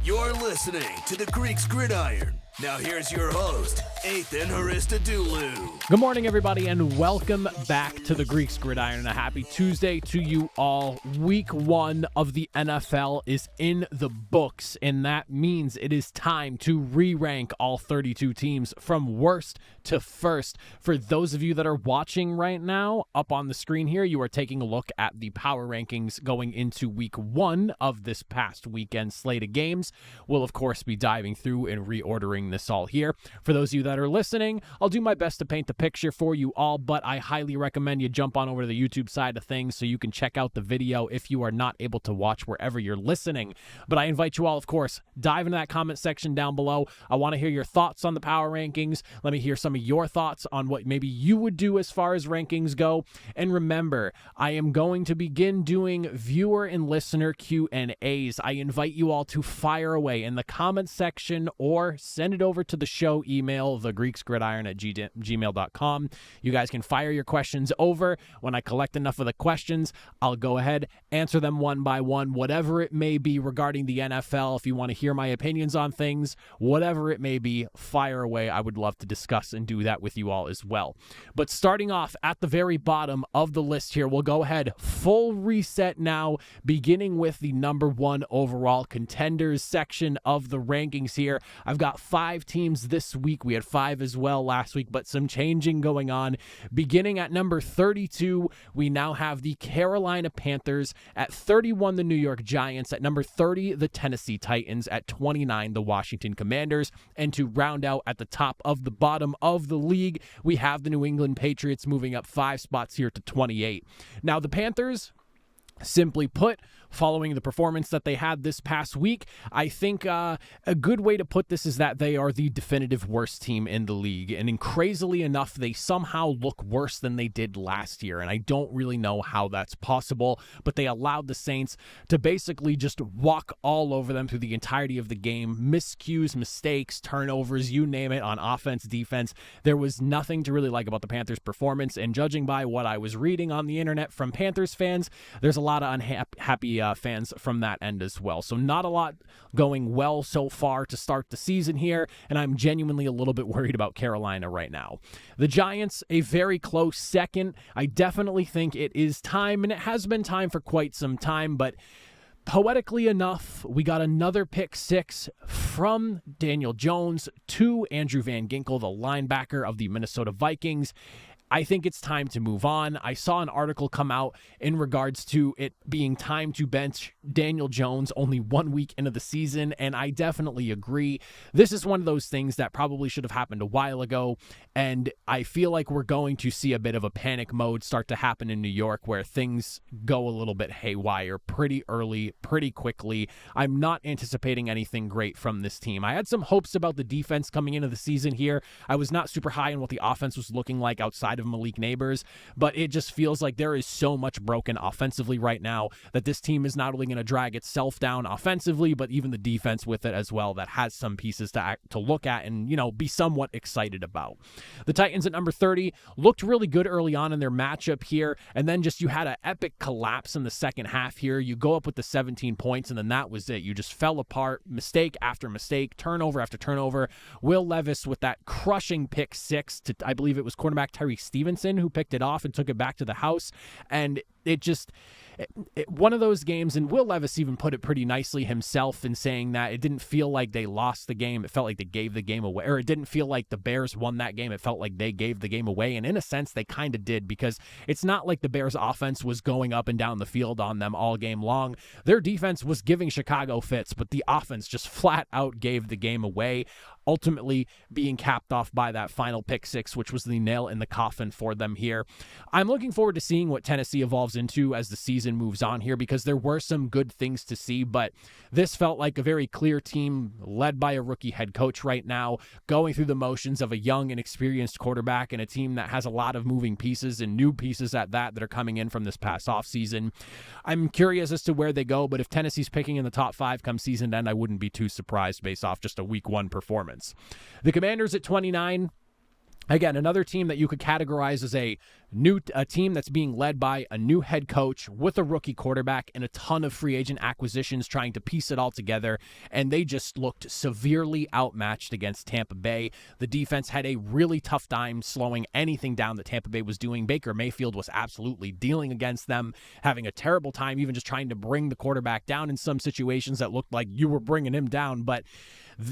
You're listening to the Greeks Gridiron. Now here's your host, Ethan Haristadoulou. Good morning, everybody, and welcome back to the Greeks Gridiron. A happy Tuesday to you all. Week 1 of the NFL is in the books, and that means it is time to re-rank all 32 teams from worst to first. For those of you that are watching right now, up on the screen here, you are taking a look at the power rankings going into week 1 of this past weekend slate of games. We'll, of course, be diving through and reordering this all here. For those of you that are listening, I'll do my best to paint the picture for you all, but I highly recommend you jump on over to the YouTube side of things so you can check out the video if you are not able to watch wherever you're listening. But I invite you all, of course, dive into that comment section down below. I want to hear your thoughts on the power rankings. Let me hear some of your thoughts on what maybe you would do as far as rankings go. And remember, I am going to begin doing viewer and listener Q&As. I invite you all to fire away in the comment section or send it over to the show email, thegreeksgridiron@gmail.com. You guys can fire your questions over. When I collect enough of the questions, I'll go ahead, answer them one by one, whatever it may be regarding the NFL. If you want to hear my opinions on things, whatever it may be, fire away. I would love to discuss and do that with you all as well. But starting off at the very bottom of the list here, we'll go ahead, full reset now, beginning with the number 1 overall contenders section of the rankings here. I've got 5 teams this week. We had 5 as well last week, but some changing going on. Beginning at number 32, we now have the Carolina Panthers. At 31, the New York Giants. At number 30, the Tennessee Titans. At 29, the Washington Commanders. And to round out at the top of the bottom of the league, we have the New England Patriots moving up 5 spots here to 28. Now, the Panthers, simply put, following the performance that they had this past week, I think a good way to put this is that they are the definitive worst team in the league. And crazily enough, they somehow look worse than they did last year. And I don't really know how that's possible, but they allowed the Saints to basically just walk all over them through the entirety of the game. Miscues, mistakes, turnovers, you name it, on offense, defense. There was nothing to really like about the Panthers' performance. And judging by what I was reading on the internet from Panthers fans, there's a lot of unhappy fans from that end as well. So not a lot going well so far to start the season here, and I'm genuinely a little bit worried about Carolina right now. The Giants, a very close second. I definitely think it is time, and it has been time for quite some time, but poetically enough, we got another pick 6 from Daniel Jones to Andrew Van Ginkel, the linebacker of the Minnesota Vikings. I think it's time to move on. I saw an article come out in regards to it being time to bench Daniel Jones only 1 week into the season, and I definitely agree. This is one of those things that probably should have happened a while ago, and I feel like we're going to see a bit of a panic mode start to happen in New York where things go a little bit haywire pretty early, pretty quickly. I'm not anticipating anything great from this team. I had some hopes about the defense coming into the season here. I was not super high on what the offense was looking like outside of Malik Neighbors, but it just feels like there is so much broken offensively right now that this team is not only going to drag itself down offensively, but even the defense with it as well, that has some pieces to look at and, be somewhat excited about. The Titans at number 30 looked really good early on in their matchup here, and then just you had an epic collapse in the second half here. You go up with the 17 points, and then that was it. You just fell apart, mistake after mistake, turnover after turnover. Will Levis with that crushing pick 6 to, I believe it was cornerback Tyree Stevenson who picked it off and took it back to the house. And it just, one of those games, and Will Levis even put it pretty nicely himself in saying that it didn't feel like they lost the game. It felt like they gave the game away, or it didn't feel like the Bears won that game. It felt like they gave the game away. And in a sense, they kind of did, because it's not like the Bears offense was going up and down the field on them all game long. Their defense was giving Chicago fits, but the offense just flat out gave the game away, ultimately being capped off by that final pick 6, which was the nail in the coffin for them here. I'm looking forward to seeing what Tennessee evolves into as the season moves on here, because there were some good things to see, but this felt like a very clear team led by a rookie head coach right now, going through the motions of a young and experienced quarterback, and a team that has a lot of moving pieces and new pieces at that are coming in from this past offseason. I'm curious as to where they go, but if Tennessee's picking in the top 5 come season end, I wouldn't be too surprised based off just a week 1 performance. The Commanders at 29, Again, another team that you could categorize as a A team that's being led by a new head coach with a rookie quarterback and a ton of free agent acquisitions trying to piece it all together, and they just looked severely outmatched against Tampa Bay. The defense had a really tough time slowing anything down that Tampa Bay was doing. Baker Mayfield was absolutely dealing against them, having a terrible time even just trying to bring the quarterback down in some situations that looked like you were bringing him down. But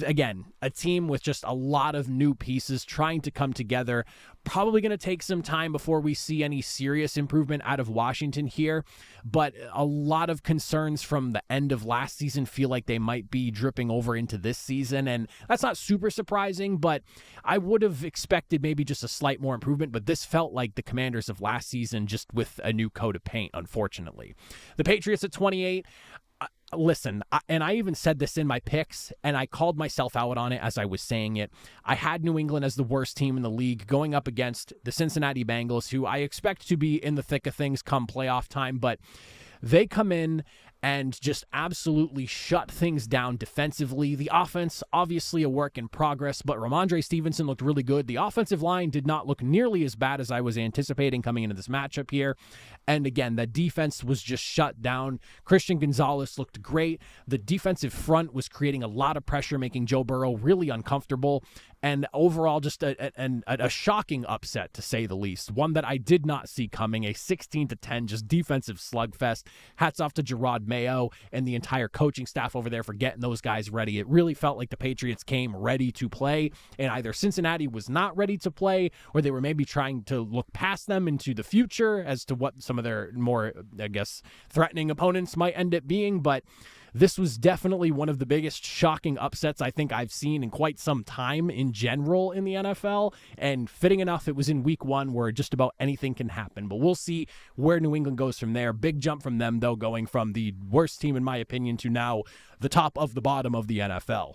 again, a team with just a lot of new pieces trying to come together. Probably going to take some time before we see any serious improvement out of Washington here, but a lot of concerns from the end of last season feel like they might be dripping over into this season, and that's not super surprising, but I would have expected maybe just a slight more improvement, but this felt like the Commanders of last season just with a new coat of paint, unfortunately. The Patriots at 28. Listen, and I even said this in my picks, and I called myself out on it as I was saying it. I had New England as the worst team in the league going up against the Cincinnati Bengals, who I expect to be in the thick of things come playoff time, but they come in and just absolutely shut things down defensively. The offense, obviously a work in progress, but Ramondre Stevenson looked really good. The offensive line did not look nearly as bad as I was anticipating coming into this matchup here. And again, the defense was just shut down. Christian Gonzalez looked great. The defensive front was creating a lot of pressure, making Joe Burrow really uncomfortable. And overall, just a shocking upset, to say the least. One that I did not see coming, a 16-10 just defensive slugfest. Hats off to Gerard Mayo and the entire coaching staff over there for getting those guys ready. It really felt like the Patriots came ready to play, and either Cincinnati was not ready to play, or they were maybe trying to look past them into the future as to what some of their more, I guess, threatening opponents might end up being. But this was definitely one of the biggest shocking upsets I think I've seen in quite some time in general in the NFL. And fitting enough, it was in week 1 where just about anything can happen. But we'll see where New England goes from there. Big jump from them, though, going from the worst team, in my opinion, to now the top of the bottom of the NFL.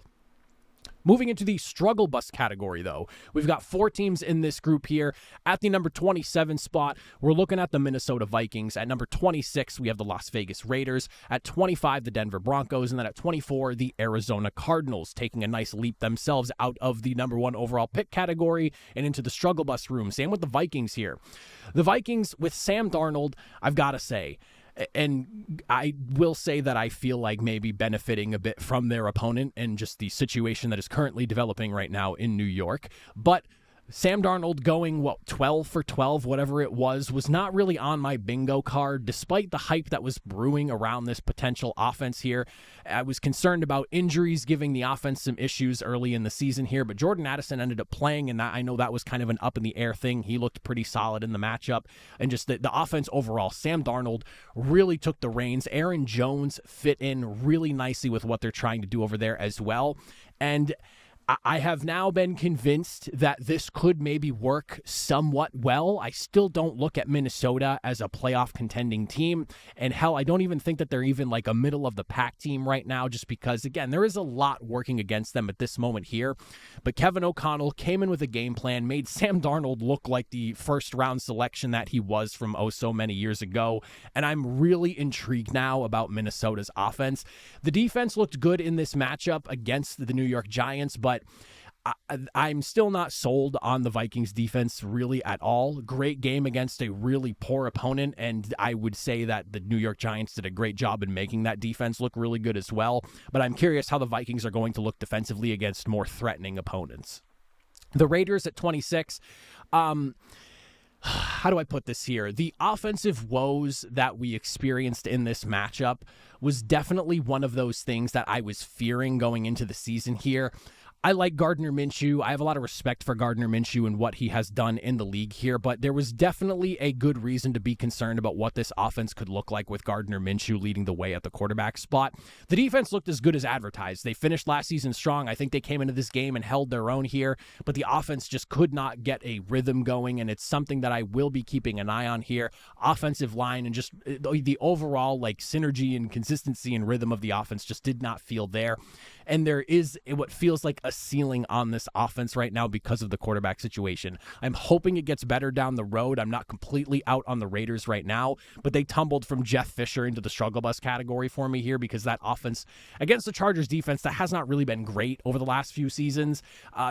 Moving into the struggle bus category, though, we've got 4 teams in this group here. At the number 27 spot, we're looking at the Minnesota Vikings. At number 26, we have the Las Vegas Raiders. At 25, the Denver Broncos. And then at 24, the Arizona Cardinals, taking a nice leap themselves out of the number 1 overall pick category and into the struggle bus room. Same with the Vikings here. The Vikings, with Sam Darnold, I've got to say, and I will say that I feel like maybe benefiting a bit from their opponent and just the situation that is currently developing right now in New York. But Sam Darnold going, 12 for 12, whatever it was not really on my bingo card, despite the hype that was brewing around this potential offense here. I was concerned about injuries giving the offense some issues early in the season here, but Jordan Addison ended up playing, and I know that was kind of an up-in-the-air thing. He looked pretty solid in the matchup, and just the offense overall, Sam Darnold really took the reins. Aaron Jones fit in really nicely with what they're trying to do over there as well, and I have now been convinced that this could maybe work somewhat well. I still don't look at Minnesota as a playoff contending team. And hell, I don't even think that they're even like a middle of the pack team right now, just because, again, there is a lot working against them at this moment here. But Kevin O'Connell came in with a game plan, made Sam Darnold look like the first round selection that he was from so many years ago. And I'm really intrigued now about Minnesota's offense. The defense looked good in this matchup against the New York Giants, but I'm still not sold on the Vikings defense really at all. Great game against a really poor opponent, and I would say that the New York Giants did a great job in making that defense look really good as well. But I'm curious how the Vikings are going to look defensively against more threatening opponents. The Raiders at 26. How do I put this here? The offensive woes that we experienced in this matchup was definitely one of those things that I was fearing going into the season here. I like Gardner Minshew. I have a lot of respect for Gardner Minshew and what he has done in the league here, but there was definitely a good reason to be concerned about what this offense could look like with Gardner Minshew leading the way at the quarterback spot. The defense looked as good as advertised. They finished last season strong. I think they came into this game and held their own here, but the offense just could not get a rhythm going, and it's something that I will be keeping an eye on here. Offensive line and just the overall synergy and consistency and rhythm of the offense just did not feel there. And there is what feels like a ceiling on this offense right now because of the quarterback situation. I'm hoping it gets better down the road. I'm not completely out on the Raiders right now, but they tumbled from Jeff Fisher into the struggle bus category for me here because that offense against the Chargers defense that has not really been great over the last few seasons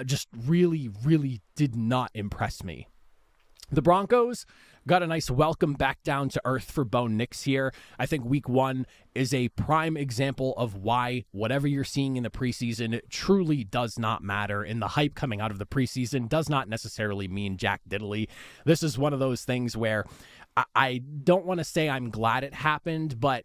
just really, really did not impress me. The Broncos got a nice welcome back down to earth for Bo Nix here. I think week 1 is a prime example of why whatever you're seeing in the preseason, it truly does not matter. And the hype coming out of the preseason does not necessarily mean jack diddly. This is one of those things where I don't want to say I'm glad it happened, but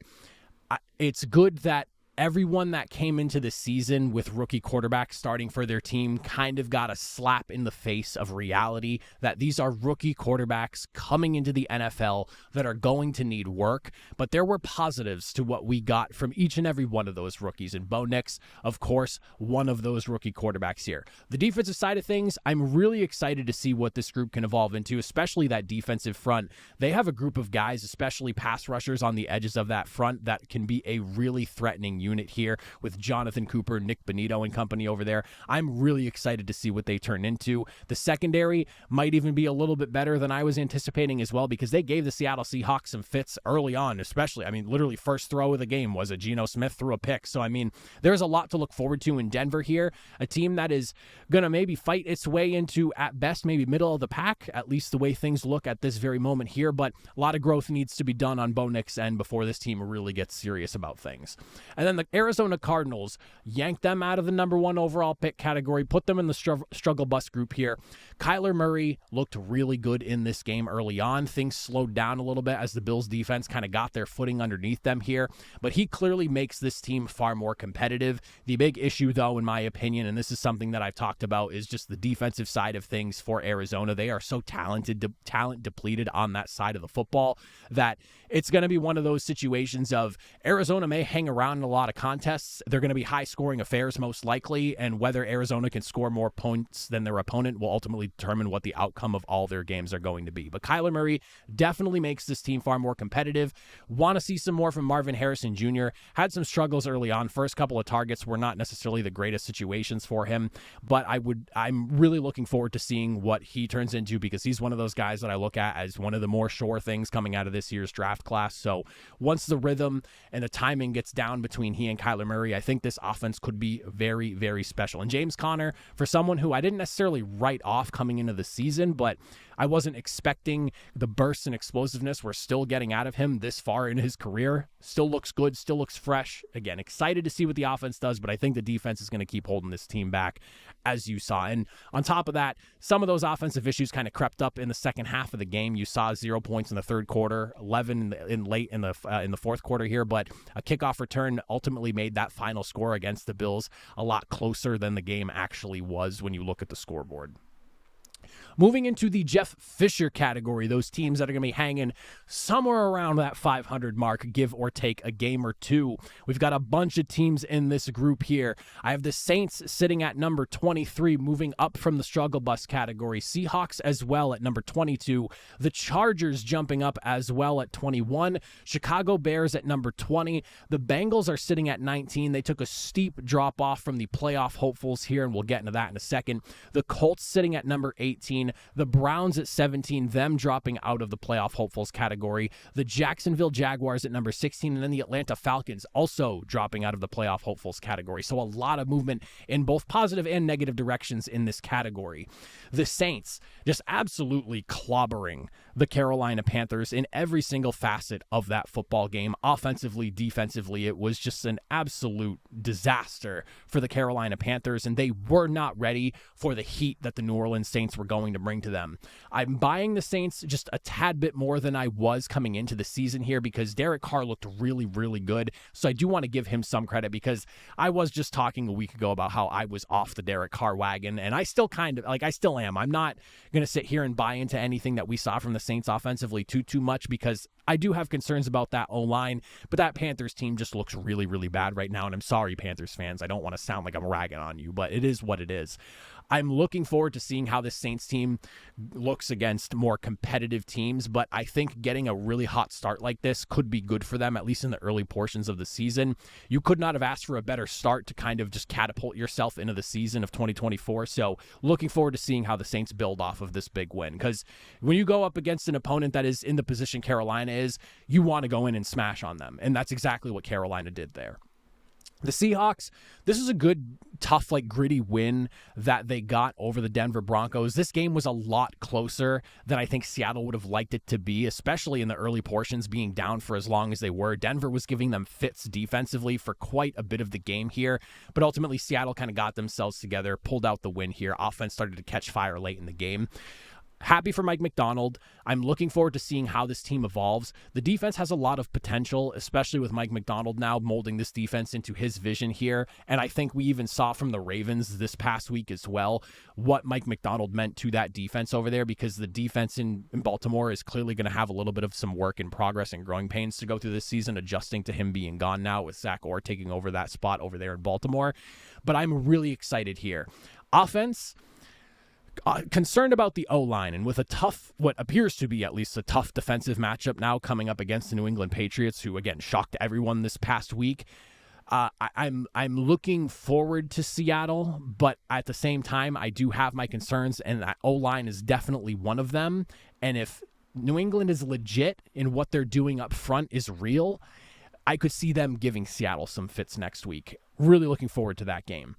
it's good that everyone that came into the season with rookie quarterbacks starting for their team kind of got a slap in the face of reality that these are rookie quarterbacks coming into the NFL that are going to need work. But there were positives to what we got from each and every one of those rookies. And Bo Nix, of course, one of those rookie quarterbacks here. The defensive side of things, I'm really excited to see what this group can evolve into, especially that defensive front. They have a group of guys, especially pass rushers on the edges of that front, that can be a really threatening unit here with Jonathan Cooper, Nick Bonito and company over there. I'm really excited to see what they turn into. The secondary might even be a little bit better than I was anticipating as well, because they gave the Seattle Seahawks some fits early on, especially. I mean, literally first throw of the game was a Geno Smith threw a pick. So, I mean, there's a lot to look forward to in Denver here. A team that is going to maybe fight its way into, at best, maybe middle of the pack, at least the way things look at this very moment here. But a lot of growth needs to be done on Bo Nix's end before this team really gets serious about things. And then the Arizona Cardinals, yanked them out of the number 1 overall pick category, put them in the struggle bus group here. Kyler Murray looked really good in this game early on. Things slowed down a little bit as the Bills defense kind of got their footing underneath them here, but he clearly makes this team far more competitive. The big issue, though, in my opinion, and this is something that I've talked about, is just the defensive side of things for Arizona. They are so talent depleted on that side of the football that it's going to be one of those situations of Arizona may hang around in a lot of contests. They're going to be high-scoring affairs most likely, and whether Arizona can score more points than their opponent will ultimately determine what the outcome of all their games are going to be. But Kyler Murray definitely makes this team far more competitive. Want to see some more from Marvin Harrison Jr. Had some struggles early on. First couple of targets were not necessarily the greatest situations for him, but I'm really looking forward to seeing what he turns into, because he's one of those guys that I look at as one of the more sure things coming out of this year's draft class. So once the rhythm and the timing gets down between he and Kyler Murray, I think this offense could be very, very special. And James Conner, for someone who I didn't necessarily write off coming into the season, but I wasn't expecting the bursts and explosiveness we're still getting out of him this far in his career. Still looks good, still looks fresh. Again, excited to see what the offense does, but I think the defense is going to keep holding this team back, as you saw. And on top of that, some of those offensive issues kind of crept up in the second half of the game. You saw 0 points in the third quarter, 11 in late in the fourth quarter here, but a kickoff return ultimately made that final score against the Bills a lot closer than the game actually was when you look at the scoreboard. Moving into the Jeff Fisher category, those teams that are going to be hanging somewhere around that 500 mark, give or take a game or two. We've got a bunch of teams in this group here. I have the Saints sitting at number 23, moving up from the struggle bus category. Seahawks as well at number 22. The Chargers jumping up as well at 21. Chicago Bears at number 20. The Bengals are sitting at 19. They took a steep drop off from the playoff hopefuls here, and we'll get into that in a second. The Colts sitting at number 18. The Browns at 17, them dropping out of the playoff hopefuls category. The Jacksonville Jaguars at number 16, and then the Atlanta Falcons also dropping out of the playoff hopefuls category. So a lot of movement in both positive and negative directions in this category. The Saints just absolutely clobbering the Carolina Panthers in every single facet of that football game. Offensively, defensively, it was just an absolute disaster for the Carolina Panthers, and they were not ready for the heat that the New Orleans Saints were going to bring to them. I'm buying the Saints just a tad bit more than I was coming into the season here, because Derek Carr looked really, really good. So I do want to give him some credit, because I was just talking a week ago about how I was off the Derek Carr wagon, and I still I still am. I'm not going to sit here and buy into anything that we saw from the Saints offensively too much, because I do have concerns about that O-line, but that Panthers team just looks really, really bad right now, and I'm sorry, Panthers fans. I don't want to sound like I'm ragging on you, but it is what it is. I'm looking forward to seeing how this Saints team looks against more competitive teams, but I think getting a really hot start like this could be good for them, at least in the early portions of the season. You could not have asked for a better start to kind of just catapult yourself into the season of 2024, so looking forward to seeing how the Saints build off of this big win, because when you go up against an opponent that is in the position Carolina is, you want to go in and smash on them, and that's exactly what Carolina did there. The Seahawks, this is a good, tough, gritty win that they got over the Denver Broncos. This game was a lot closer than I think Seattle would have liked it to be, especially in the early portions, being down for as long as they were. Denver was giving them fits defensively for quite a bit of the game here, but ultimately Seattle kind of got themselves together, pulled out the win here. Offense started to catch fire late in the game. Happy for Mike Macdonald. I'm looking forward to seeing how this team evolves. The defense has a lot of potential, especially with Mike Macdonald now molding this defense into his vision here. And I think we even saw from the Ravens this past week as well what Mike Macdonald meant to that defense over there, because the defense in Baltimore is clearly going to have a little bit of some work in progress and growing pains to go through this season, adjusting to him being gone now with Zach Orr taking over that spot over there in Baltimore. But I'm really excited here. Offense, concerned about the O-line, and with a tough, what appears to be at least a tough defensive matchup now coming up against the New England Patriots, who again shocked everyone this past week. I'm looking forward to Seattle, but at the same time, I do have my concerns, and that O-line is definitely one of them. And if New England is legit in what they're doing up front is real, I could see them giving Seattle some fits next week. Really looking forward to that game.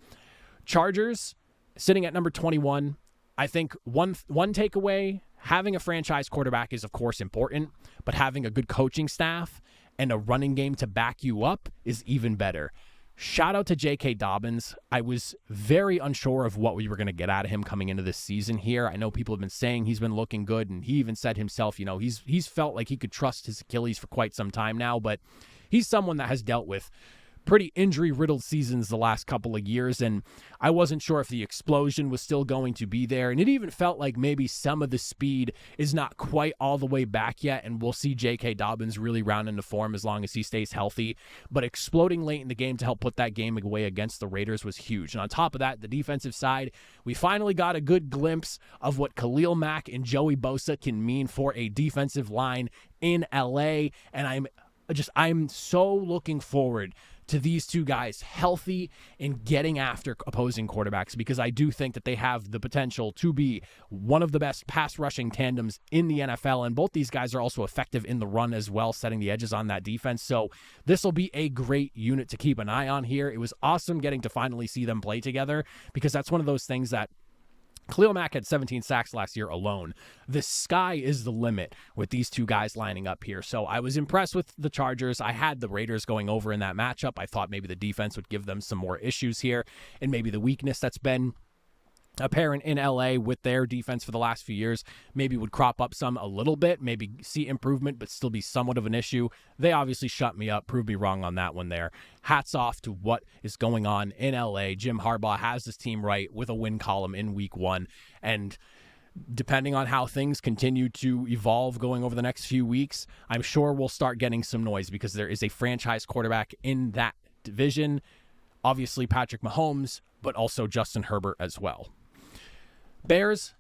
Chargers sitting at number 21. I think one takeaway, having a franchise quarterback is, of course, important, but having a good coaching staff and a running game to back you up is even better. Shout out to J.K. Dobbins. I was very unsure of what we were going to get out of him coming into this season here. I know people have been saying he's been looking good, and he even said himself, he's felt like he could trust his Achilles for quite some time now, but he's someone that has dealt with pretty injury-riddled seasons the last couple of years, and I wasn't sure if the explosion was still going to be there, and it even felt like maybe some of the speed is not quite all the way back yet, and we'll see J.K. Dobbins really round into form as long as he stays healthy, but exploding late in the game to help put that game away against the Raiders was huge. And on top of that, the defensive side, we finally got a good glimpse of what Khalil Mack and Joey Bosa can mean for a defensive line in LA, and I'm so looking forward to these two guys healthy and getting after opposing quarterbacks, because I do think that they have the potential to be one of the best pass rushing tandems in the NFL, and both these guys are also effective in the run as well, setting the edges on that defense. So this will be a great unit to keep an eye on here. It was awesome getting to finally see them play together, because that's one of those things that Khalil Mack had 17 sacks last year alone. The sky is the limit with these two guys lining up here. So I was impressed with the Chargers. I had the Raiders going over in that matchup. I thought maybe the defense would give them some more issues here, and maybe the weakness that's been apparent in LA with their defense for the last few years maybe would crop up some a little bit, maybe see improvement, but still be somewhat of an issue. They obviously shut me up, proved me wrong on that one there. Hats off to what is going on in LA. Jim Harbaugh has this team right with a win column in week 1, and depending on how things continue to evolve going over the next few weeks, I'm sure we'll start getting some noise, because there is a franchise quarterback in that division. Obviously Patrick Mahomes, but also Justin Herbert as well. Bears,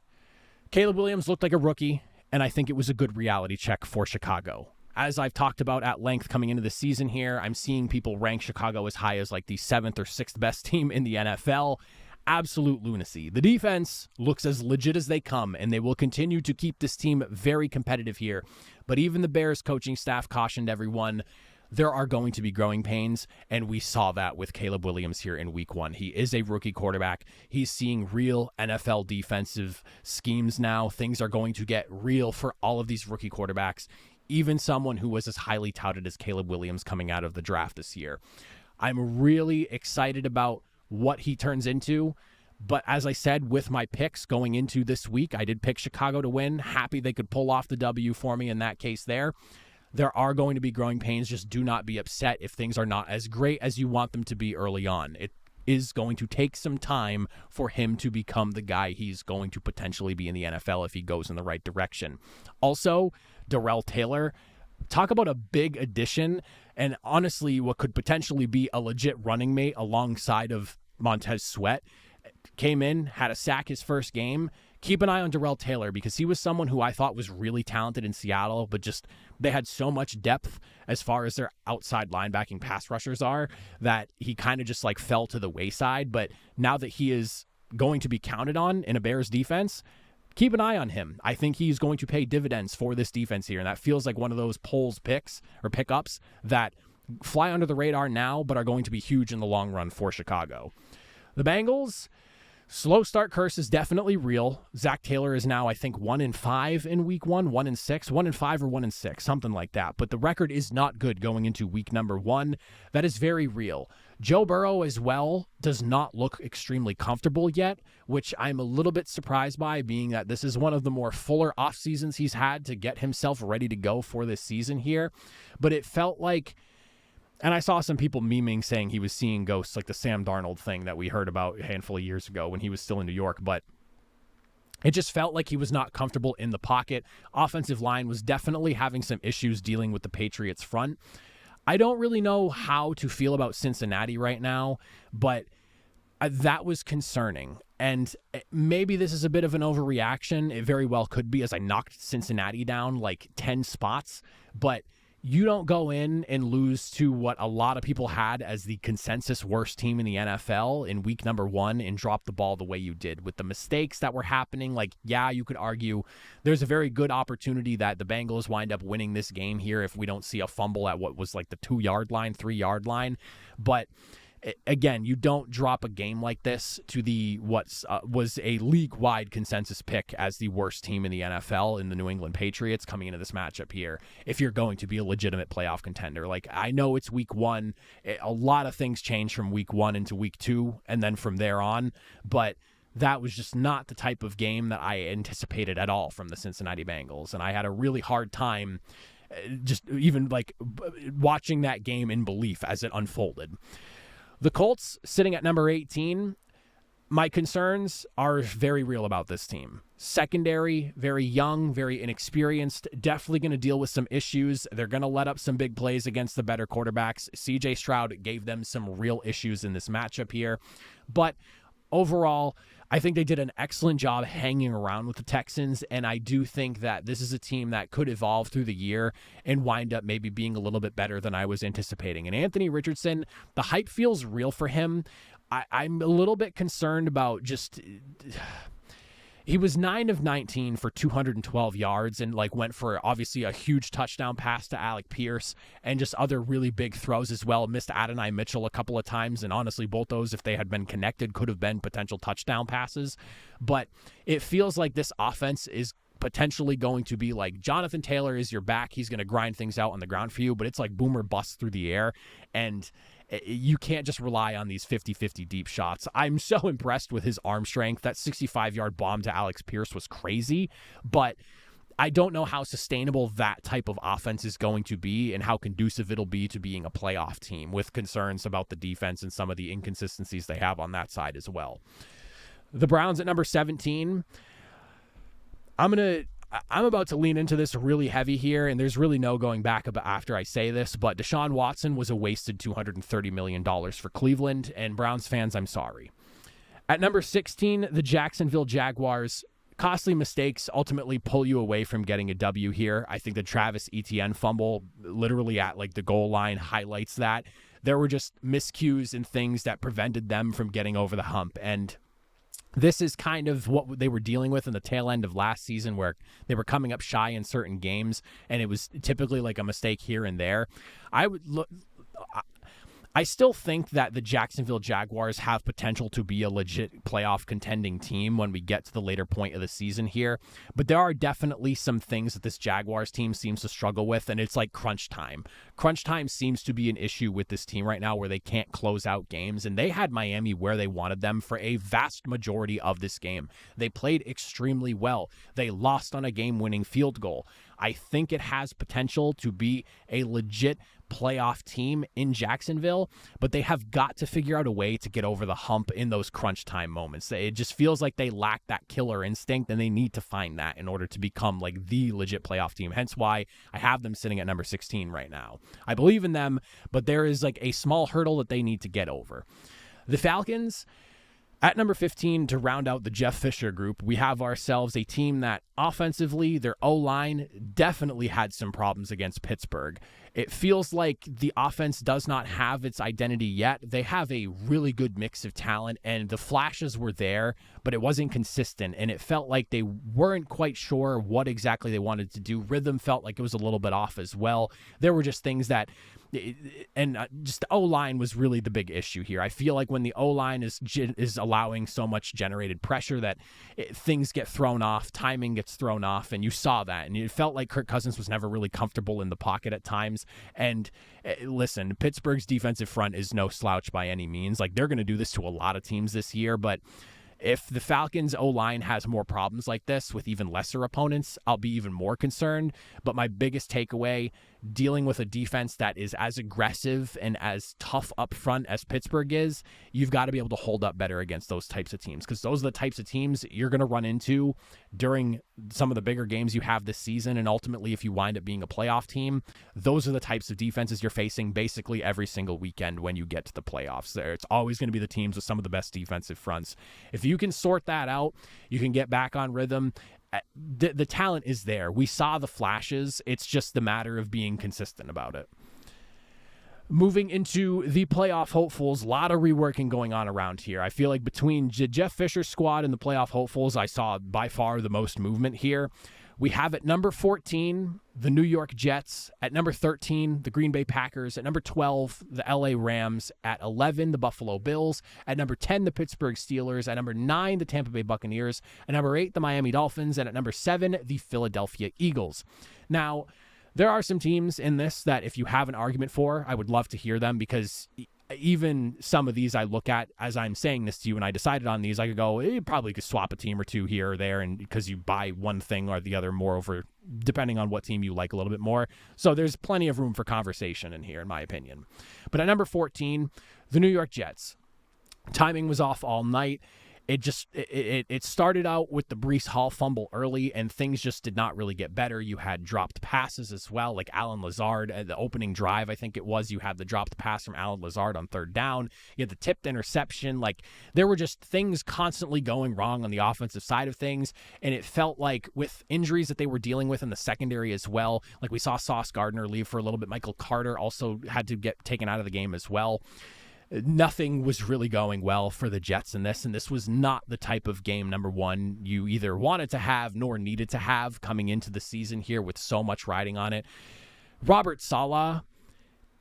Caleb Williams looked like a rookie, and I think it was a good reality check for Chicago. As I've talked about at length coming into the season here, I'm seeing people rank Chicago as high as like the 7th or 6th best team in the NFL. Absolute lunacy. The defense looks as legit as they come, and they will continue to keep this team very competitive here. But even the Bears coaching staff cautioned everyone, there are going to be growing pains, and we saw that with Caleb Williams here in week 1. He is a rookie quarterback. He's seeing real NFL defensive schemes now. Things are going to get real for all of these rookie quarterbacks, even someone who was as highly touted as Caleb Williams coming out of the draft this year. I'm really excited about what he turns into, but as I said, with my picks going into this week, I did pick Chicago to win. Happy they could pull off the W for me in that case there. There are going to be growing pains. Just do not be upset if things are not as great as you want them to be early on. It is going to take some time for him to become the guy he's going to potentially be in the NFL if he goes in the right direction. Also, Darrell Taylor, talk about a big addition, and honestly, what could potentially be a legit running mate alongside of Montez Sweat. Came in, had a sack his first game. Keep an eye on Darrell Taylor, because he was someone who I thought was really talented in Seattle, but just they had so much depth as far as their outside linebacking pass rushers are that he kind of just like fell to the wayside. But now that he is going to be counted on in a Bears defense, keep an eye on him. I think he's going to pay dividends for this defense here, and that feels like one of those polls picks or pickups that fly under the radar now, but are going to be huge in the long run for Chicago. The Bengals, slow start curse is definitely real. Zach Taylor is now, I think, 1-5 in week 1, 1-6, 1-5 or 1-6, something like that. But the record is not good going into week number 1. That is very real. Joe Burrow as well does not look extremely comfortable yet, which I'm a little bit surprised by, being that this is one of the more fuller off seasons he's had to get himself ready to go for this season here. But it felt like, and I saw some people memeing saying he was seeing ghosts, like the Sam Darnold thing that we heard about a handful of years ago when he was still in New York. But it just felt like he was not comfortable in the pocket. Offensive line was definitely having some issues dealing with the Patriots front. I don't really know how to feel about Cincinnati right now, but that was concerning. And maybe this is a bit of an overreaction. It very well could be, as I knocked Cincinnati down like 10 spots. But you don't go in and lose to what a lot of people had as the consensus worst team in the NFL in week number 1 and drop the ball the way you did with the mistakes that were happening. Like, yeah, you could argue there's a very good opportunity that the Bengals wind up winning this game here if we don't see a fumble at what was like the 2-yard line, 3-yard line. But again, you don't drop a game like this to the was a league-wide consensus pick as the worst team in the NFL in the New England Patriots coming into this matchup here if you're going to be a legitimate playoff contender. Like, I know it's week 1. A lot of things change from week 1 into week 2 and then from there on, but that was just not the type of game that I anticipated at all from the Cincinnati Bengals, and I had a really hard time just even like watching that game in belief as it unfolded. The Colts sitting at number 18, my concerns are very real about this team. Secondary, very young, very inexperienced, definitely going to deal with some issues. They're going to let up some big plays against the better quarterbacks. CJ Stroud gave them some real issues in this matchup here. But overall, I think they did an excellent job hanging around with the Texans, and I do think that this is a team that could evolve through the year and wind up maybe being a little bit better than I was anticipating. And Anthony Richardson, the hype feels real for him. I'm a little bit concerned about just... He was 9 of 19 for 212 yards and like went for obviously a huge touchdown pass to Alec Pierce and just other really big throws as well. Missed Adonai Mitchell a couple of times, and honestly, both those, if they had been connected, could have been potential touchdown passes. But it feels like this offense is potentially going to be like Jonathan Taylor is your back. He's going to grind things out on the ground for you, but it's like boomer bust through the air, and you can't just rely on these 50-50 deep shots. I'm so impressed with his arm strength. That 65-yard bomb to Alex Pierce was crazy, but I don't know how sustainable that type of offense is going to be and how conducive it'll be to being a playoff team, with concerns about the defense and some of the inconsistencies they have on that side as well. The Browns at number 17. I'm about to lean into this really heavy here, and there's really no going back after I say this, but Deshaun Watson was a wasted $230 million for Cleveland, and Browns fans, I'm sorry. At number 16, the Jacksonville Jaguars. Costly mistakes ultimately pull you away from getting a W here. I think the Travis Etienne fumble literally at like the goal line highlights that. There were just miscues and things that prevented them from getting over the hump, and this is kind of what they were dealing with in the tail end of last season, where they were coming up shy in certain games, and it was typically like a mistake here and there. I still think that the Jacksonville Jaguars have potential to be a legit playoff contending team when we get to the later point of the season here. But there are definitely some things that this Jaguars team seems to struggle with, and it's like crunch time. Crunch time seems to be an issue with this team right now, where they can't close out games, and they had Miami where they wanted them for a vast majority of this game. They played extremely well. They lost on a game-winning field goal. I think it has potential to be a legit playoff team in Jacksonville, but they have got to figure out a way to get over the hump in those crunch time moments. It just feels like they lack that killer instinct, and they need to find that in order to become like the legit playoff team. Hence why I have them sitting at number 16 right now. I believe in them, but there is like a small hurdle that they need to get over. The Falcons, at number 15, to round out the Jeff Fisher group, we have ourselves a team that offensively, their O-line definitely had some problems against Pittsburgh. It feels like the offense does not have its identity yet. They have a really good mix of talent, and the flashes were there, but it wasn't consistent, and it felt like they weren't quite sure what exactly they wanted to do. Rhythm felt like it was a little bit off as well. There were just things that And just the O-line was really the big issue here. I feel like when the O-line is allowing so much generated pressure that things get thrown off, timing gets thrown off, and you saw that. And it felt like Kirk Cousins was never really comfortable in the pocket at times. And listen, Pittsburgh's defensive front is no slouch by any means. Like, they're going to do this to a lot of teams this year, but if the Falcons' O-line has more problems like this with even lesser opponents, I'll be even more concerned. But my biggest takeaway, dealing with a defense that is as aggressive and as tough up front as Pittsburgh is, you've got to be able to hold up better against those types of teams, because those are the types of teams you're going to run into during some of the bigger games you have this season. And ultimately, if you wind up being a playoff team, those are the types of defenses you're facing basically every single weekend when you get to the playoffs. It's always going to be the teams with some of the best defensive fronts. If you can sort that out, you can get back on rhythm. The talent is there. We saw the flashes. It's just the matter of being consistent about it. Moving into the playoff hopefuls, a lot of reworking going on around here. I feel like between Jeff Fisher's squad and the playoff hopefuls, I saw by far the most movement here. We have at number 14, the New York Jets. At number 13, the Green Bay Packers. At number 12, the LA Rams. At 11, the Buffalo Bills. At number 10, the Pittsburgh Steelers. At number 9, the Tampa Bay Buccaneers. At number 8, the Miami Dolphins. And at number 7, the Philadelphia Eagles. Now, there are some teams in this that if you have an argument for, I would love to hear them, because even some of these I look at as I'm saying this to you and I decided on these, I could go, you probably could swap a team or two here or there, and because you buy one thing or the other more over, depending on what team you like a little bit more. So there's plenty of room for conversation in here, in my opinion. But at number 14, the New York Jets. Timing was off all night. It started out with the Breece Hall fumble early, and things just did not really get better. You had dropped passes as well, like Allen Lazard at the opening drive, I think it was. You had the dropped pass from Allen Lazard on third down. You had the tipped interception. Like, there were just things constantly going wrong on the offensive side of things, and it felt like with injuries that they were dealing with in the secondary as well, like we saw Sauce Gardner leave for a little bit. Michael Carter also had to get taken out of the game as well. Nothing was really going well for the Jets in this, and this was not the type of game, number one, you either wanted to have nor needed to have coming into the season here with so much riding on it. Robert Saleh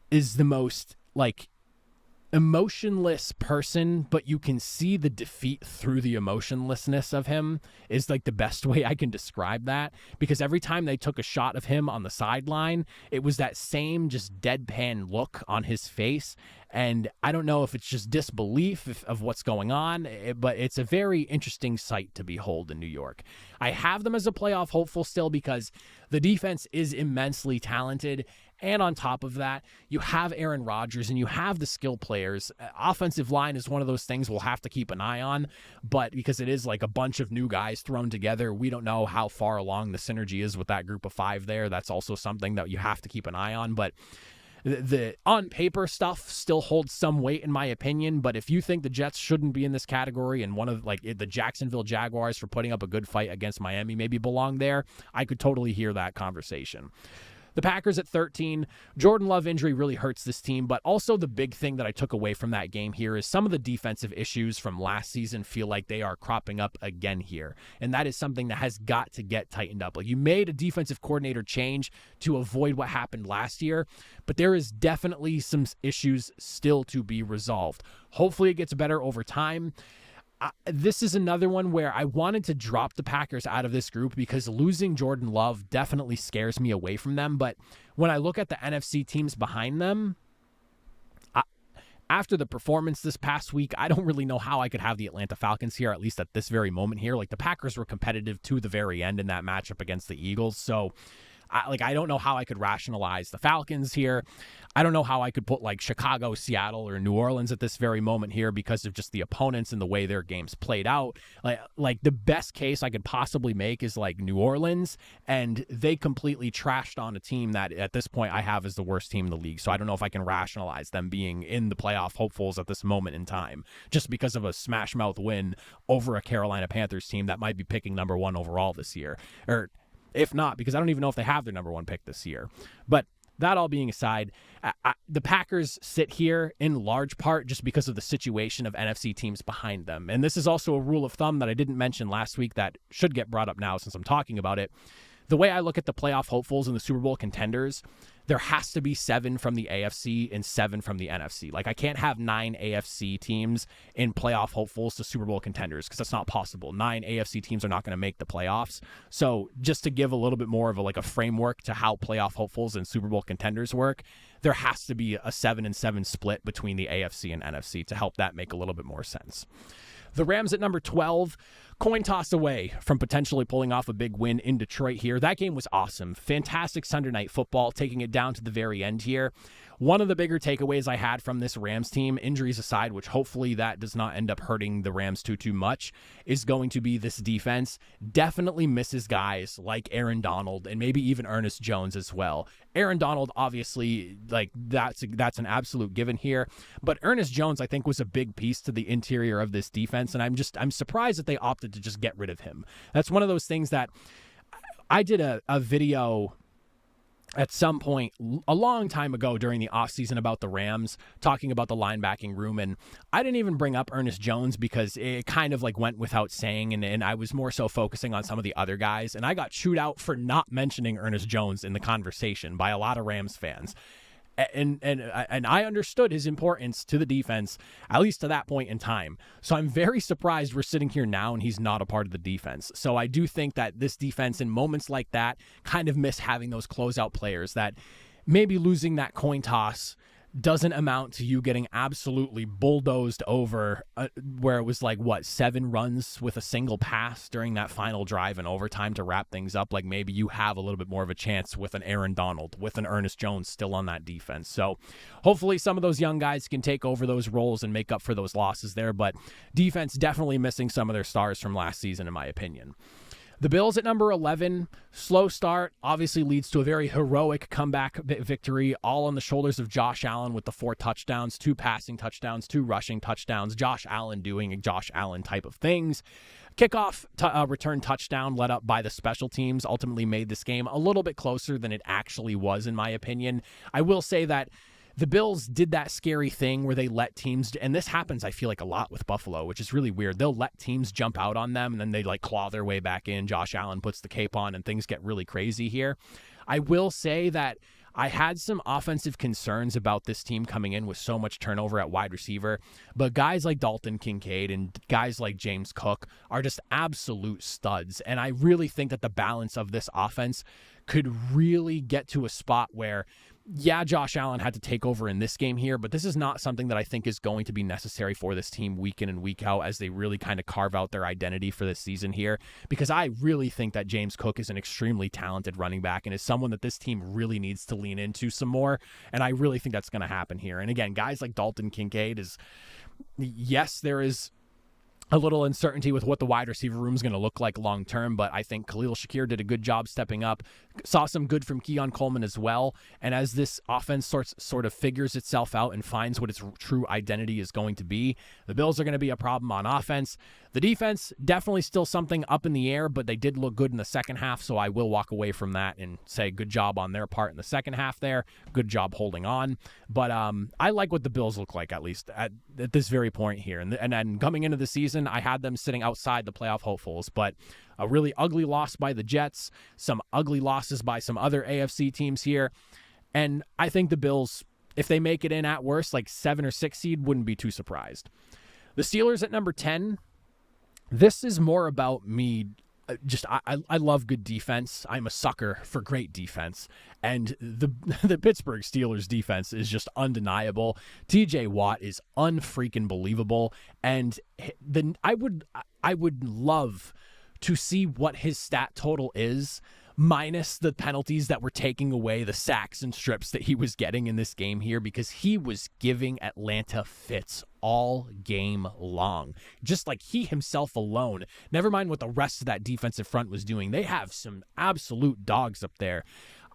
is the most, emotionless person, but you can see the defeat through the emotionlessness of him is the best way I can describe that, because every time they took a shot of him on the sideline, it was that same just deadpan look on his face. And I don't know if it's just disbelief of what's going on, but it's a very interesting sight to behold in New York. I have them as a playoff hopeful still because the defense is immensely talented. And on top of that, you have Aaron Rodgers and you have the skill players. Offensive line is one of those things we'll have to keep an eye on, but because it is a bunch of new guys thrown together, we don't know how far along the synergy is with that group of five there. That's also something that you have to keep an eye on, but the on paper stuff still holds some weight in my opinion. But if you think the Jets shouldn't be in this category and one of the Jacksonville Jaguars for putting up a good fight against Miami maybe belong there, I could totally hear that conversation. The Packers at 13, Jordan Love injury really hurts this team, but also the big thing that I took away from that game here is some of the defensive issues from last season feel like they are cropping up again here, and that is something that has got to get tightened up. You made a defensive coordinator change to avoid what happened last year, but there is definitely some issues still to be resolved. Hopefully it gets better over time. This is another one where I wanted to drop the Packers out of this group because losing Jordan Love definitely scares me away from them. But when I look at the NFC teams behind them, after the performance this past week, I don't really know how I could have the Atlanta Falcons here, at least at this very moment here. The Packers were competitive to the very end in that matchup against the Eagles. So I don't know how I could rationalize the Falcons here. I don't know how I could put Chicago, Seattle, or New Orleans at this very moment here because of just the opponents and the way their games played out. The best case I could possibly make is New Orleans, and they completely trashed on a team that at this point I have as the worst team in the league. So I don't know if I can rationalize them being in the playoff hopefuls at this moment in time just because of a smash mouth win over a Carolina Panthers team that might be picking number one overall this year. Or if not, because I don't even know if they have their number one pick this year. But that all being aside, the Packers sit here in large part just because of the situation of NFC teams behind them. And this is also a rule of thumb that I didn't mention last week that should get brought up now since I'm talking about it. the way I look at the playoff hopefuls and the Super Bowl contenders, there has to be 7 from the AFC and 7 from the NFC. Like, I can't have 9 AFC teams in playoff hopefuls to Super Bowl contenders because that's not possible. 9 AFC teams are not going to make the playoffs. So just to give a little bit more of a framework to how playoff hopefuls and Super Bowl contenders work, there has to be a 7-7 split between the AFC and NFC to help that make a little bit more sense. The Rams at number 12, coin toss away from potentially pulling off a big win in Detroit here. That game was awesome. Fantastic Sunday night football, taking it down to the very end here. One of the bigger takeaways I had from this Rams team, injuries aside, which hopefully that does not end up hurting the Rams too much, is going to be this defense definitely misses guys like Aaron Donald and maybe even Ernest Jones as well. Aaron Donald, obviously, that's an absolute given here. But Ernest Jones, I think, was a big piece to the interior of this defense, and I'm surprised that they opted to just get rid of him. That's one of those things that I did a video at some point a long time ago during the offseason about the Rams, talking about the linebacking room, and I didn't even bring up Ernest Jones because it kind of went without saying, and I was more so focusing on some of the other guys, and I got chewed out for not mentioning Ernest Jones in the conversation by a lot of Rams fans. And I understood his importance to the defense, at least to that point in time. So I'm very surprised we're sitting here now and he's not a part of the defense. So I do think that this defense in moments like that kind of miss having those closeout players, that maybe losing that coin toss doesn't amount to you getting absolutely bulldozed over where it was 7 runs with a single pass during that final drive and overtime to wrap things up. Maybe you have a little bit more of a chance with an Aaron Donald, with an Ernest Jones still on that defense. So hopefully some of those young guys can take over those roles and make up for those losses there, but defense definitely missing some of their stars from last season, in my opinion. The Bills at number 11, slow start, obviously leads to a very heroic comeback victory, all on the shoulders of Josh Allen with the 4 touchdowns, 2 passing touchdowns, 2 rushing touchdowns, Josh Allen doing Josh Allen type of things. Kickoff return touchdown led up by the special teams ultimately made this game a little bit closer than it actually was, in my opinion. I will say that the Bills did that scary thing where they let teams, and this happens, I feel a lot with Buffalo, which is really weird. They'll let teams jump out on them, and then they claw their way back in. Josh Allen puts the cape on, and things get really crazy here. I will say that I had some offensive concerns about this team coming in with so much turnover at wide receiver, but guys like Dalton Kincaid and guys like James Cook are just absolute studs, and I really think that the balance of this offense could really get to a spot where, yeah, Josh Allen had to take over in this game here, but this is not something that I think is going to be necessary for this team week in and week out as they really kind of carve out their identity for this season here, because I really think that James Cook is an extremely talented running back and is someone that this team really needs to lean into some more, and I really think that's going to happen here. And again, guys like Dalton Kincaid yes, there is a little uncertainty with what the wide receiver room is going to look like long term, but I think Khalil Shakir did a good job stepping up. Saw some good from Keon Coleman as well. And as this offense sort of figures itself out and finds what its true identity is going to be, the Bills are going to be a problem on offense. The defense, definitely still something up in the air, but they did look good in the second half, so I will walk away from that and say good job on their part in the second half there. Good job holding on. But I like what the Bills look like, at least at this very point here. And then coming into the season, I had them sitting outside the playoff hopefuls, but a really ugly loss by the Jets, some ugly losses by some other AFC teams here. And I think the Bills, if they make it in at worst, 7 or 6 seed, wouldn't be too surprised. The Steelers at number 10, this is more about me. I love good defense. I'm a sucker for great defense. And the Pittsburgh Steelers defense is just undeniable. TJ Watt is unfreaking believable. And I would love to see what his stat total is, minus the penalties that were taking away the sacks and strips that he was getting in this game here, because he was giving Atlanta fits all game long. Just like he himself alone, never mind what the rest of that defensive front was doing. They have some absolute dogs up there.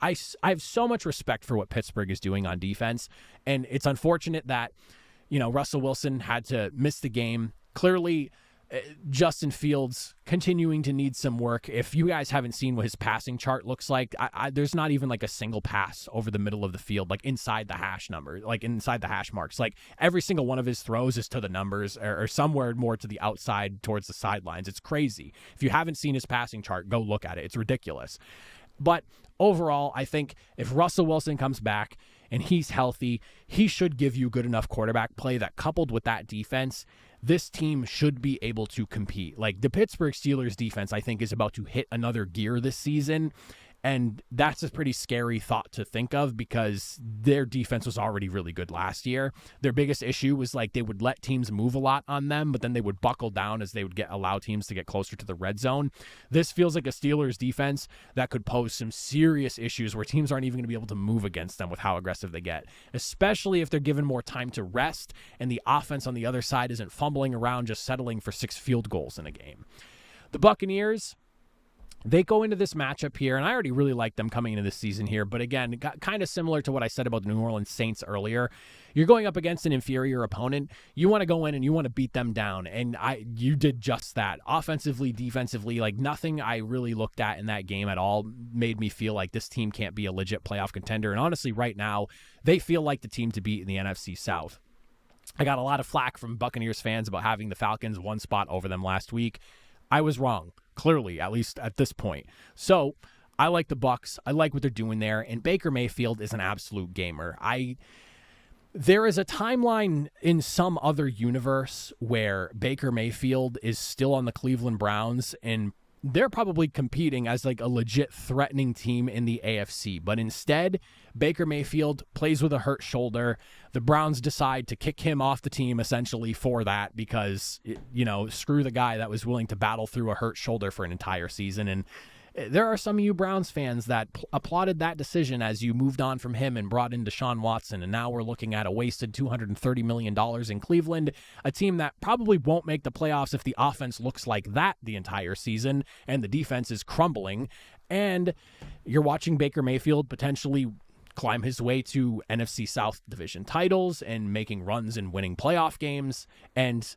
I have so much respect for what Pittsburgh is doing on defense, and it's unfortunate that, Russell Wilson had to miss the game. Clearly, Justin Fields continuing to need some work. If you guys haven't seen what his passing chart looks like, there's not even a single pass over the middle of the field, inside the hash number, inside the hash marks. Every single one of his throws is to the numbers or somewhere more to the outside towards the sidelines. It's crazy. If you haven't seen his passing chart, go look at it. It's ridiculous. But overall, I think if Russell Wilson comes back and he's healthy, he should give you good enough quarterback play that, coupled with that defense, this team should be able to compete. Like, the Pittsburgh Steelers defense, I think, is about to hit another gear this season. And that's a pretty scary thought to think of because their defense was already really good last year. Their biggest issue was like they would let teams move a lot on them, but then they would buckle down as they would allow teams to get closer to the red zone. This feels like a Steelers defense that could pose some serious issues where teams aren't even going to be able to move against them with how aggressive they get, especially if they're given more time to rest and the offense on the other side isn't fumbling around just settling for 6 field goals in a game. The Buccaneers, they go into this matchup here, and I already really like them coming into this season here, but again, kind of similar to what I said about the New Orleans Saints earlier. You're going up against an inferior opponent. You want to go in and you want to beat them down, and you did just that. Offensively, defensively, like nothing I really looked at in that game at all made me feel like this team can't be a legit playoff contender, and honestly, right now, they feel like the team to beat in the NFC South. I got a lot of flack from Buccaneers fans about having the Falcons one spot over them last week. I was wrong. Clearly, at least at this point. So I like the Bucs. I like what they're doing there. And Baker Mayfield is an absolute gamer. There is a timeline in some other universe where Baker Mayfield is still on the Cleveland Browns and they're probably competing as like a legit threatening team in the AFC. But instead, Baker Mayfield plays with a hurt shoulder. The Browns decide to kick him off the team essentially for that because, screw the guy that was willing to battle through a hurt shoulder for an entire season. And there are some of you Browns fans that applauded that decision as you moved on from him and brought in Deshaun Watson. And now we're looking at a wasted $230 million in Cleveland, a team that probably won't make the playoffs if the offense looks like that the entire season and the defense is crumbling. And you're watching Baker Mayfield potentially climb his way to NFC South division titles and making runs and winning playoff games. And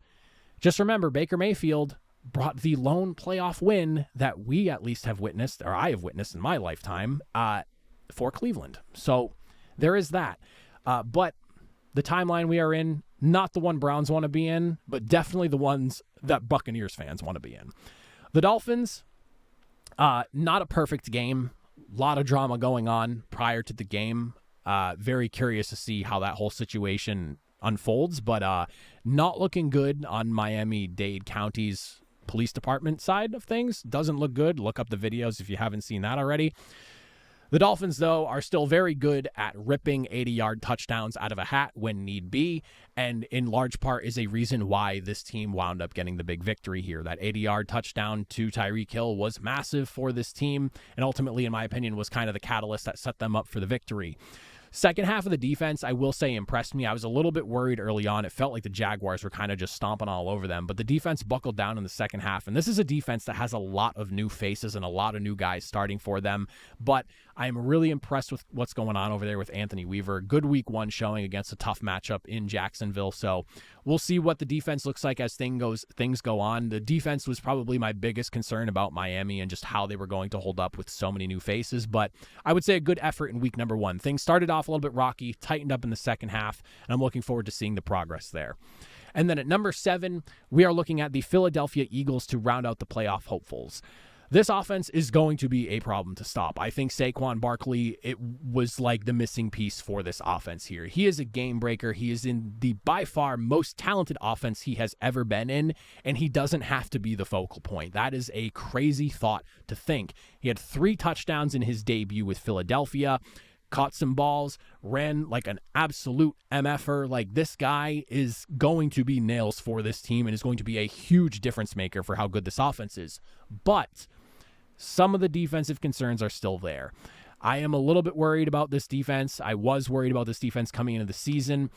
just remember, Baker Mayfield brought the lone playoff win that we at least have witnessed, or I have witnessed in my lifetime, for Cleveland. So there is that. But the timeline we are in, not the one Browns want to be in, but definitely the ones that Buccaneers fans want to be in. The Dolphins, not a perfect game. A lot of drama going on prior to the game. Very curious to see how that whole situation unfolds, but not looking good on Miami-Dade County's police department side of things. Doesn't look good. Look up the videos if you haven't seen that already. The Dolphins, though, are still very good at ripping 80-yard touchdowns out of a hat when need be, and in large part is a reason why this team wound up getting the big victory here. That 80-yard touchdown to Tyreek Hill was massive for this team, and ultimately, in my opinion, was kind of the catalyst that set them up for the victory. Second half of the defense, I will say, impressed me. I was a little bit worried early on. It felt like the Jaguars were kind of just stomping all over them, but the defense buckled down in the second half, and this is a defense that has a lot of new faces and a lot of new guys starting for them, but I'm really impressed with what's going on over there with Anthony Weaver. Good week one showing against a tough matchup in Jacksonville, so we'll see what the defense looks like as things go on. The defense was probably my biggest concern about Miami and just how they were going to hold up with so many new faces, but I would say a good effort in week number one. Things started off a little bit rocky, tightened up in the second half, and I'm looking forward to seeing the progress there. And then at number 7, we are looking at the Philadelphia Eagles to round out the playoff hopefuls. This offense is going to be a problem to stop. I think Saquon Barkley, it was like the missing piece for this offense here. He is a game breaker. He is in the by far most talented offense he has ever been in, and he doesn't have to be the focal point. That is a crazy thought to think. He had 3 touchdowns in his debut with Philadelphia, caught some balls, ran like an absolute MFer. Like, this guy is going to be nails for this team and is going to be a huge difference maker for how good this offense is. But some of the defensive concerns are still there. I am a little bit worried about this defense. I was worried about this defense coming into the season.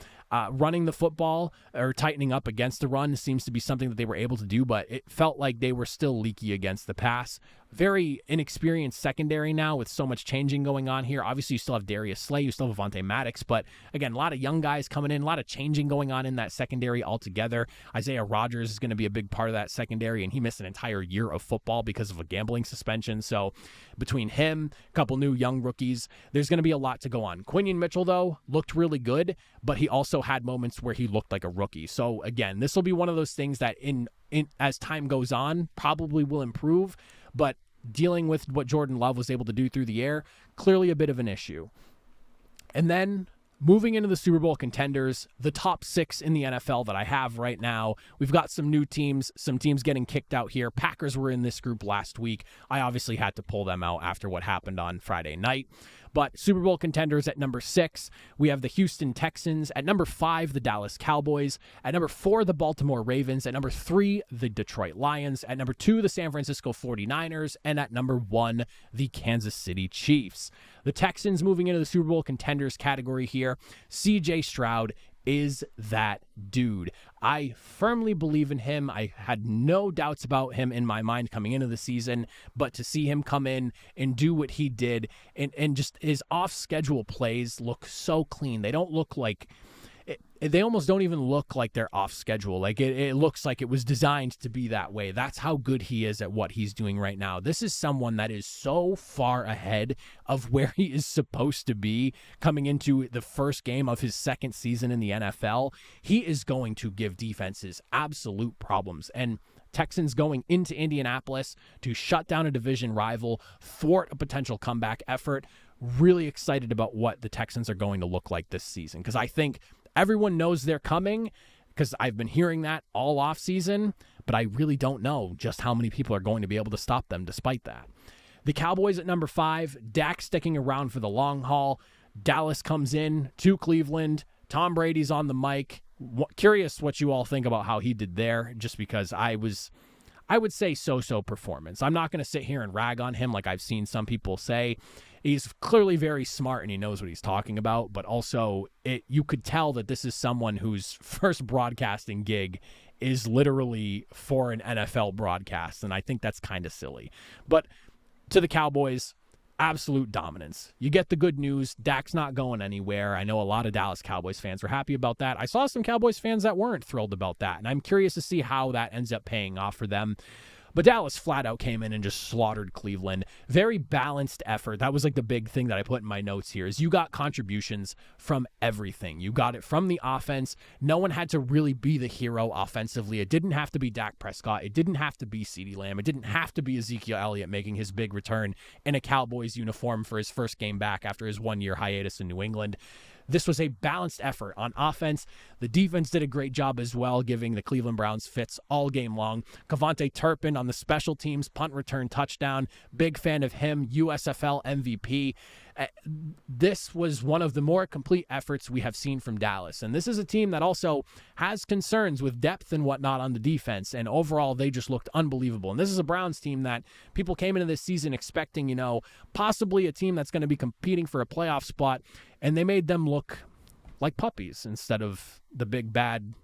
Running the football or tightening up against the run seems to be something that they were able to do, but it felt like they were still leaky against the pass. Very inexperienced secondary now with so much changing going on here. Obviously, you still have Darius Slay, you still have Avonte Maddox, but again, a lot of young guys coming in, a lot of changing going on in that secondary altogether. Isaiah Rodgers is going to be a big part of that secondary, and he missed an entire year of football because of a gambling suspension. So between him, a couple new young rookies, there's going to be a lot to go on. Quinion Mitchell, though, looked really good, but he also had moments where he looked like a rookie. So again, this will be one of those things that in as time goes on probably will improve, but dealing with what Jordan Love was able to do through the air, clearly a bit of an issue. And then moving into the Super Bowl contenders, the top 6 in the NFL that I have right now, we've got some new teams, some teams getting kicked out here. Packers were in this group last week. I obviously had to pull them out after what happened on Friday night. But Super Bowl contenders at number 6, we have the Houston Texans. At number 5, the Dallas Cowboys. At number 4, the Baltimore Ravens. At number 3, the Detroit Lions. At number 2, the San Francisco 49ers. And at number 1, the Kansas City Chiefs. The Texans moving into the Super Bowl contenders category here. C.J. Stroud is that dude. I firmly believe in him. I had no doubts about him in my mind coming into the season, but to see him come in and do what he did and just his off-schedule plays look so clean. They don't look like... They almost don't even look like they're off schedule. Like it looks like it was designed to be that way. That's how good he is at what he's doing right now. This is someone that is so far ahead of where he is supposed to be coming into the first game of his second season in the NFL. He is going to give defenses absolute problems. And Texans going into Indianapolis to shut down a division rival, thwart a potential comeback effort. Really excited about what the Texans are going to look like this season, because I think everyone knows they're coming, because I've been hearing that all offseason, but I really don't know just how many people are going to be able to stop them despite that. The Cowboys at number 5, Dak sticking around for the long haul. Dallas comes in to Cleveland. Tom Brady's on the mic. Curious what you all think about how he did there, just because I would say so-so performance. I'm not going to sit here and rag on him like I've seen some people say. He's clearly very smart and he knows what he's talking about, but also you could tell that this is someone whose first broadcasting gig is literally for an NFL broadcast, and I think that's kind of silly. But to the Cowboys, absolute dominance. You get the good news. Dak's not going anywhere. I know a lot of Dallas Cowboys fans were happy about that. I saw some Cowboys fans that weren't thrilled about that, and I'm curious to see how that ends up paying off for them. But Dallas flat out came in and just slaughtered Cleveland. Very balanced effort. That was like the big thing that I put in my notes here is you got contributions from everything. You got it from the offense. No one had to really be the hero offensively. It didn't have to be Dak Prescott. It didn't have to be CeeDee Lamb. It didn't have to be Ezekiel Elliott making his big return in a Cowboys uniform for his first game back after his 1-year hiatus in New England. This was a balanced effort on offense. The defense did a great job as well, giving the Cleveland Browns fits all game long. Kevontae Turpin on the special teams punt return touchdown. Big fan of him, USFL MVP. This was one of the more complete efforts we have seen from Dallas. And this is a team that also has concerns with depth and whatnot on the defense. And overall, they just looked unbelievable. And this is a Browns team that people came into this season expecting, possibly a team that's going to be competing for a playoff spot. And they made them look like puppies instead of the big bad,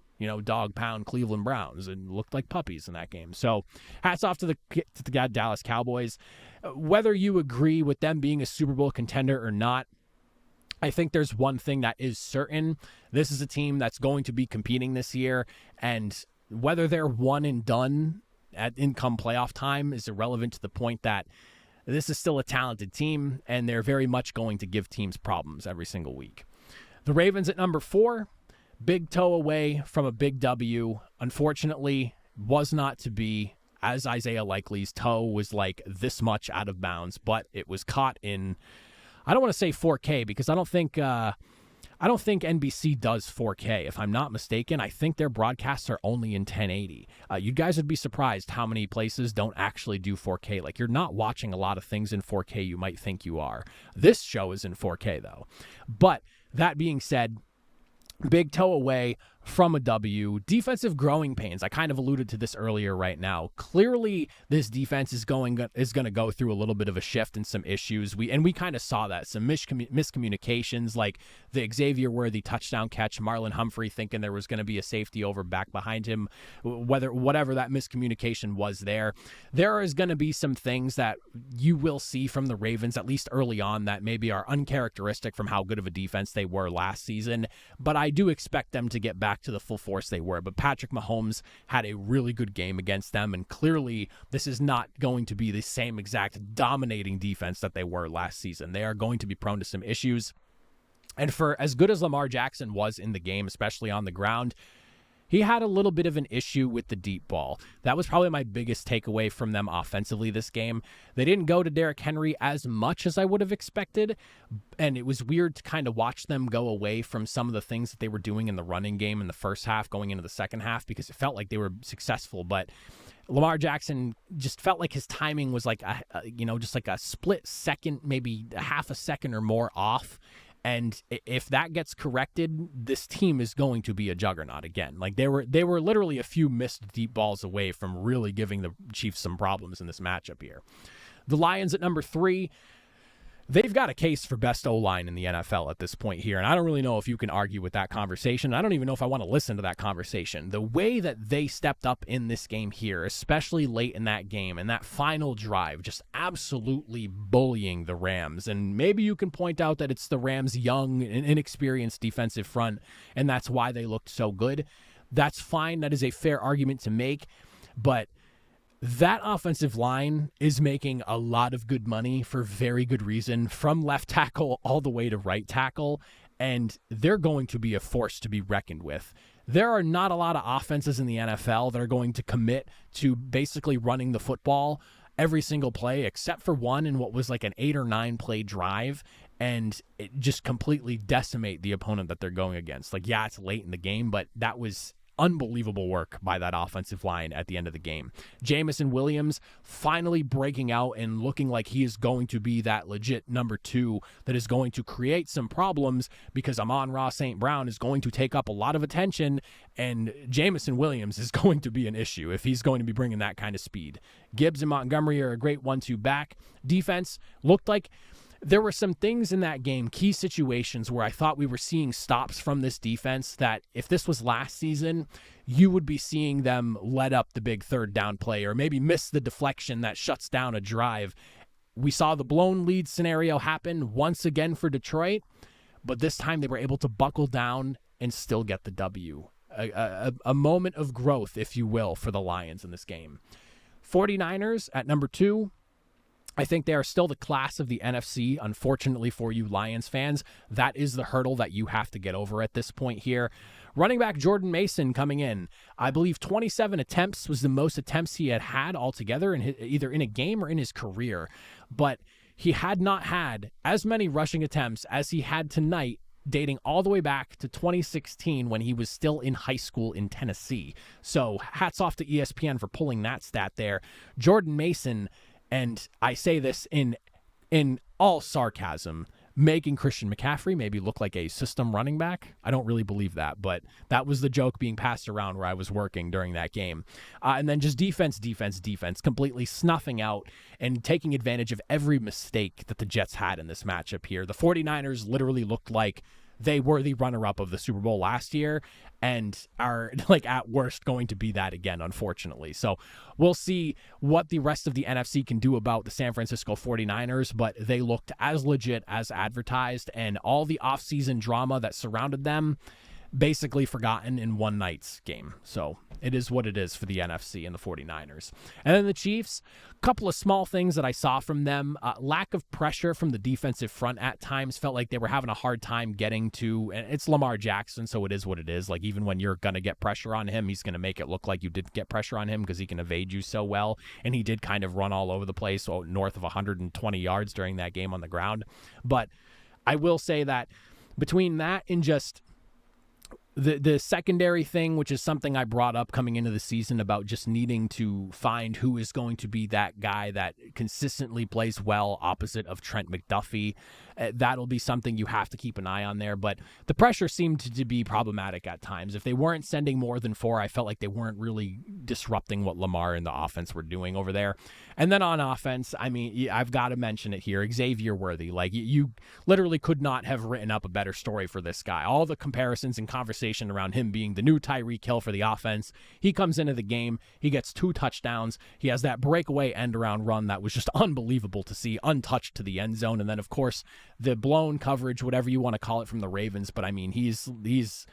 dog pound Cleveland Browns, and looked like puppies in that game. So hats off to the Dallas Cowboys. Whether you agree with them being a Super Bowl contender or not, I think there's one thing that is certain. This is a team that's going to be competing this year, and whether they're one and done at income playoff time is irrelevant to the point that this is still a talented team, and they're very much going to give teams problems every single week. The Ravens at number 4, big toe away from a big W. Unfortunately, was not to be, as Isaiah Likely's toe was like this much out of bounds, but it was caught in, I don't want to say 4K because I don't think NBC does 4K. If I'm not mistaken, I think their broadcasts are only in 1080. You guys would be surprised how many places don't actually do 4K. Like, you're not watching a lot of things in 4K you might think you are. This show is in 4K, though. But that being said, big toe away from a W. Defensive growing pains. I kind of alluded to this earlier right now. Clearly, this defense is going to go through a little bit of a shift and some issues. We kind of saw that. Some miscommunications, like the Xavier Worthy touchdown catch, Marlon Humphrey thinking there was going to be a safety over back behind him, whatever that miscommunication was there. There is going to be some things that you will see from the Ravens, at least early on, that maybe are uncharacteristic from how good of a defense they were last season. But I do expect them to get back to the full force they were. But Patrick Mahomes had a really good game against them, and clearly this is not going to be the same exact dominating defense that they were last season. They are going to be prone to some issues. And for as good as Lamar Jackson was in the game, especially on the ground, he had a little bit of an issue with the deep ball. That was probably my biggest takeaway from them offensively this game. They didn't go to Derrick Henry as much as I would have expected, and it was weird to kind of watch them go away from some of the things that they were doing in the running game in the first half going into the second half, because it felt like they were successful, but Lamar Jackson just felt like his timing was like just like a split second, maybe a half a second or more off. And if that gets corrected, this team is going to be a juggernaut again. Like they were literally a few missed deep balls away from really giving the Chiefs some problems in this matchup here. The Lions at number 3, they've got a case for best O-line in the NFL at this point here, and I don't really know if you can argue with that conversation. I don't even know if I want to listen to that conversation. The way that they stepped up in this game here, especially late in that game, and that final drive, just absolutely bullying the Rams. And maybe you can point out that it's the Rams' young and inexperienced defensive front, and that's why they looked so good. That's fine. That is a fair argument to make, but that offensive line is making a lot of good money for very good reason, from left tackle all the way to right tackle, and they're going to be a force to be reckoned with. There are not a lot of offenses in the NFL that are going to commit to basically running the football every single play, except for one in what was like an 8 or 9 play drive, and it just completely decimate the opponent that they're going against. Like, yeah, it's late in the game, but that was unbelievable work by that offensive line at the end of the game. Jamison Williams finally breaking out and looking like he is going to be that legit number 2 that is going to create some problems, because Amon-Ra St. Brown is going to take up a lot of attention, and Jamison Williams is going to be an issue if he's going to be bringing that kind of speed. Gibbs and Montgomery are a great 1-2 back. Defense looked like there were some things in that game, key situations, where I thought we were seeing stops from this defense that if this was last season, you would be seeing them let up the big third down play or maybe miss the deflection that shuts down a drive. We saw the blown lead scenario happen once again for Detroit, but this time they were able to buckle down and still get the W. A moment of growth, if you will, for the Lions in this game. 49ers at number 2. I think they are still the class of the NFC, unfortunately for you Lions fans. That is the hurdle that you have to get over at this point here. Running back Jordan Mason coming in. I believe 27 attempts was the most attempts he had altogether, either in a game or in his career. But he had not had as many rushing attempts as he had tonight, dating all the way back to 2016 when he was still in high school in Tennessee. So hats off to ESPN for pulling that stat there. Jordan Mason, and I say this in all sarcasm, making Christian McCaffrey maybe look like a system running back. I don't really believe that, but that was the joke being passed around where I was working during that game. And then just defense, completely snuffing out and taking advantage of every mistake that the Jets had in this matchup here. The 49ers literally looked like they were the runner-up of the Super Bowl last year and are, like, at worst going to be that again, unfortunately. So we'll see what the rest of the NFC can do about the San Francisco 49ers, but they looked as legit as advertised, and all the offseason drama that surrounded them basically forgotten in one night's game. So it is what it is for the NFC and the 49ers. And then the Chiefs, a couple of small things that I saw from them. Lack of pressure from the defensive front at times. Felt like they were having a hard time getting to, and it's Lamar Jackson, so it is what it is. Like, even when you're going to get pressure on him, he's going to make it look like you didn't get pressure on him because he can evade you so well. And he did kind of run all over the place, north of 120 yards during that game on the ground. But I will say that between that and just the secondary thing, which is something I brought up coming into the season about just needing to find who is going to be that guy that consistently plays well opposite of Trent McDuffie. That'll be something you have to keep an eye on there. But the pressure seemed to be problematic at times. If they weren't sending more than 4, I felt like they weren't really disrupting what Lamar and the offense were doing over there. And then on offense, I mean, I've got to mention it here, Xavier Worthy. Like, you literally could not have written up a better story for this guy. All the comparisons and conversation around him being the new Tyreek Hill for the offense. He comes into the game, he gets 2 touchdowns. He has that breakaway end-around run that was just unbelievable to see, untouched to the end zone. And then, of course, the blown coverage, whatever you want to call it, from the Ravens. But I mean, he's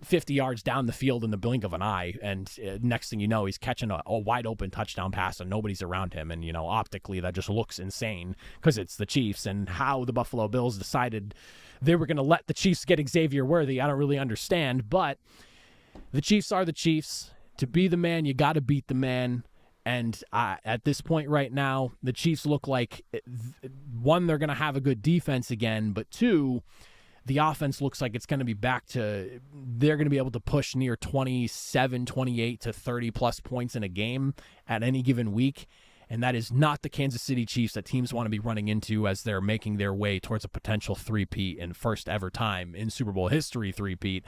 50 yards down the field in the blink of an eye, and next thing you know, he's catching a wide open touchdown pass and nobody's around him. And, you know, optically that just looks insane because it's the Chiefs, and how the Buffalo Bills decided they were going to let the Chiefs get Xavier Worthy, I don't really understand. But The Chiefs are the Chiefs. To be the man, you got to beat the man. And at this point right now, the Chiefs look like, one, they're going to have a good defense again, but two, the offense looks like it's going to be back to, they're going to be able to push near 27, 28 to 30-plus points in a game at any given week. And that is not the Kansas City Chiefs that teams want to be running into as they're making their way towards a potential three-peat and first ever time in Super Bowl history three-peat.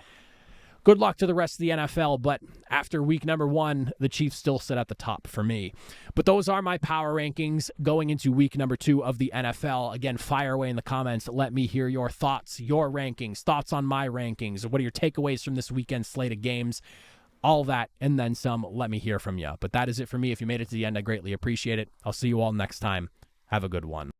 Good luck to the rest of the NFL, but after week number 1, the Chiefs still sit at the top for me. But those are my power rankings going into week number 2 of the NFL. Again, fire away in the comments. Let me hear your thoughts, your rankings, thoughts on my rankings. What are your takeaways from this weekend slate of games? All that and then some. Let me hear from you. But that is it for me. If you made it to the end, I greatly appreciate it. I'll see you all next time. Have a good one.